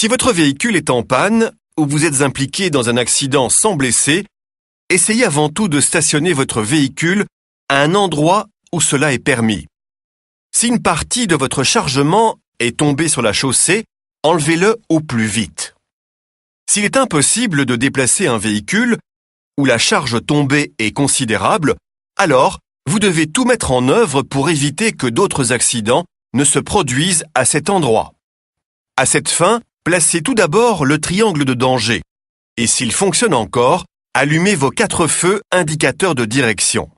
Si votre véhicule est en panne ou vous êtes impliqué dans un accident sans blessé, essayez avant tout de stationner votre véhicule à un endroit où cela est permis. Si une partie de votre chargement est tombée sur la chaussée, enlevez-le au plus vite. S'il est impossible de déplacer un véhicule où la charge tombée est considérable, alors vous devez tout mettre en œuvre pour éviter que d'autres accidents ne se produisent à cet endroit. À cette fin, placez tout d'abord le triangle de danger et s'il fonctionne encore, allumez vos 4 feux indicateurs de direction.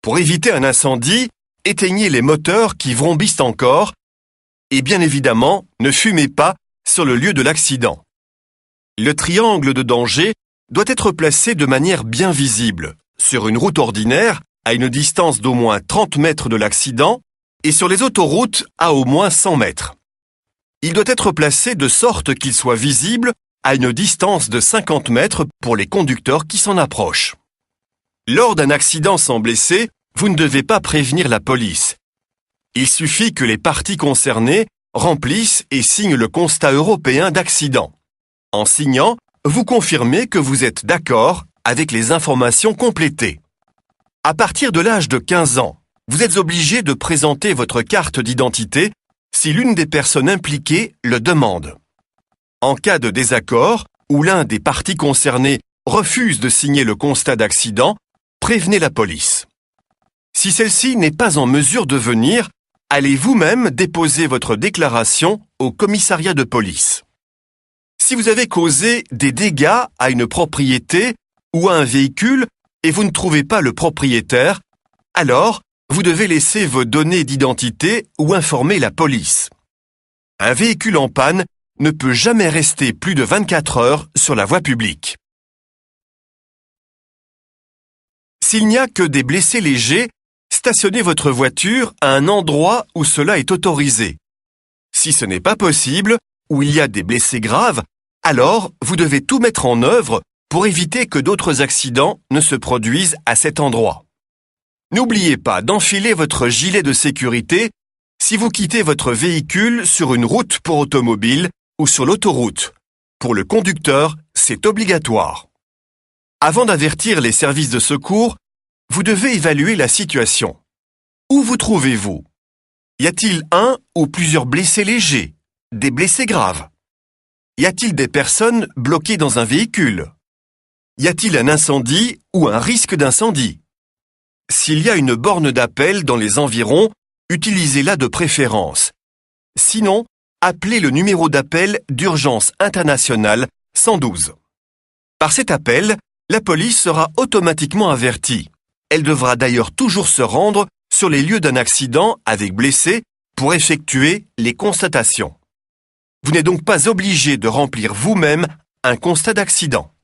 Pour éviter un incendie, éteignez les moteurs qui vrombissent encore et bien évidemment, ne fumez pas sur le lieu de l'accident. Le triangle de danger doit être placé de manière bien visible, sur une route ordinaire à une distance d'au moins 30 mètres de l'accident et sur les autoroutes à au moins 100 mètres. Il doit être placé de sorte qu'il soit visible à une distance de 50 mètres pour les conducteurs qui s'en approchent. Lors d'un accident sans blessé, vous ne devez pas prévenir la police. Il suffit que les parties concernées remplissent et signent le constat européen d'accident. En signant, vous confirmez que vous êtes d'accord avec les informations complétées. À partir de l'âge de 15 ans, vous êtes obligé de présenter votre carte d'identité si l'une des personnes impliquées le demande. En cas de désaccord, ou l'un des parties concernées refuse de signer le constat d'accident, prévenez la police. Si celle-ci n'est pas en mesure de venir, allez vous-même déposer votre déclaration au commissariat de police. Si vous avez causé des dégâts à une propriété ou à un véhicule et vous ne trouvez pas le propriétaire, alors vous devez laisser vos données d'identité ou informer la police. Un véhicule en panne ne peut jamais rester plus de 24 heures sur la voie publique. S'il n'y a que des blessés légers, stationnez votre voiture à un endroit où cela est autorisé. Si ce n'est pas possible, ou il y a des blessés graves, alors vous devez tout mettre en œuvre pour éviter que d'autres accidents ne se produisent à cet endroit. N'oubliez pas d'enfiler votre gilet de sécurité si vous quittez votre véhicule sur une route pour automobile ou sur l'autoroute. Pour le conducteur, c'est obligatoire. Avant d'avertir les services de secours, vous devez évaluer la situation. Où vous trouvez-vous? Y a-t-il un ou plusieurs blessés légers? Des blessés graves? Y a-t-il des personnes bloquées dans un véhicule? Y a-t-il un incendie ou un risque d'incendie? S'il y a une borne d'appel dans les environs, utilisez-la de préférence. Sinon, appelez le numéro d'appel d'urgence internationale 112. Par cet appel, la police sera automatiquement avertie. Elle devra d'ailleurs toujours se rendre sur les lieux d'un accident avec blessés pour effectuer les constatations. Vous n'êtes donc pas obligé de remplir vous-même un constat d'accident.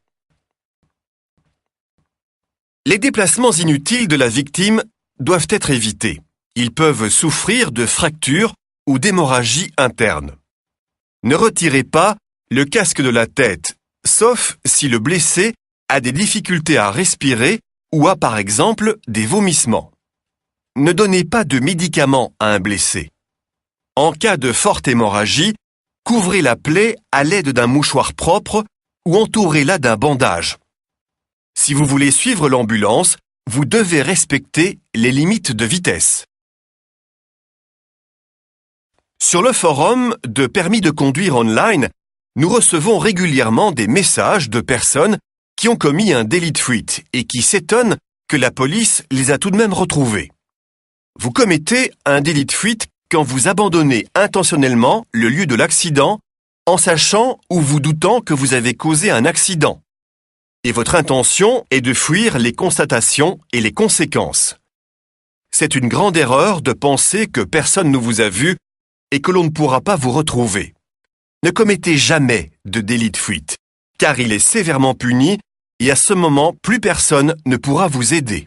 Les déplacements inutiles de la victime doivent être évités. Ils peuvent souffrir de fractures ou d'hémorragie interne. Ne retirez pas le casque de la tête, sauf si le blessé a des difficultés à respirer ou a par exemple des vomissements. Ne donnez pas de médicaments à un blessé. En cas de forte hémorragie, couvrez la plaie à l'aide d'un mouchoir propre ou entourez-la d'un bandage. Si vous voulez suivre l'ambulance, vous devez respecter les limites de vitesse. Sur le forum de permis de conduire online, nous recevons régulièrement des messages de personnes qui ont commis un délit de fuite et qui s'étonnent que la police les a tout de même retrouvés. Vous commettez un délit de fuite quand vous abandonnez intentionnellement le lieu de l'accident en sachant ou vous doutant que vous avez causé un accident. Et votre intention est de fuir les constatations et les conséquences. C'est une grande erreur de penser que personne ne vous a vu et que l'on ne pourra pas vous retrouver. Ne commettez jamais de délit de fuite, car il est sévèrement puni et à ce moment, plus personne ne pourra vous aider.